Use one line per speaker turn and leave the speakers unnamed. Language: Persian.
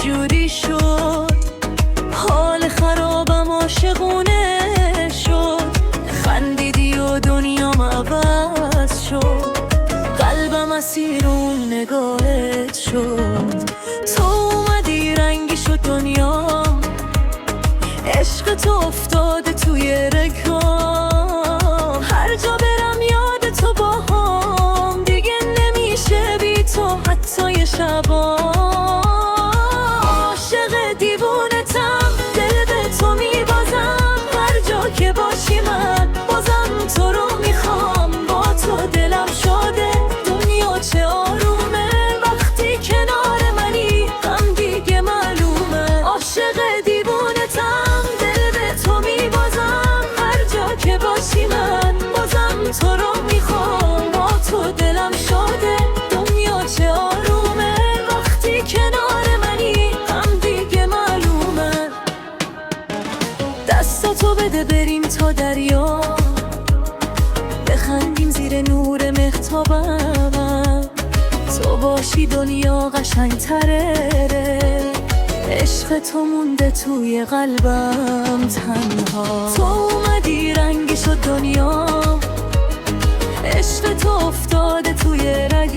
جوری شد، حال خرابم عاشقونه شد. خندیدی و دنیام عوض شد، قلبم اسیر اون نگاهت شد. تو اومدی رنگی شد دنیام، عشق تو افتاده توی رگام. هر جا برم یاد تو باهام، دیگه نمیشه بی تو حتی یه شبام. عاشق دیوونتم، دل به تو میبازم، هر جا که باشی من بازم تو رو میخوام. با تو دلم شده، دنیا چه آرومه، وقتی کنار منی غم دیگه معلومه. عاشق دیوونتم، دل به تو میبازم، هر جا که باشی من بازم تو رو میخوام. با تو دلم شده، دنیا چه آرومه، وقتی کنار منی غم دیگه معلومه. دستاتو بده بریم تا دریا، بخندیم زیر نور مهتابم. تو باشی دنیا قشنگ تره، عشق تو مونده توی قلبم تنها. تو اومدی رنگی شد دنیا، عشق تو افتاده توی رگ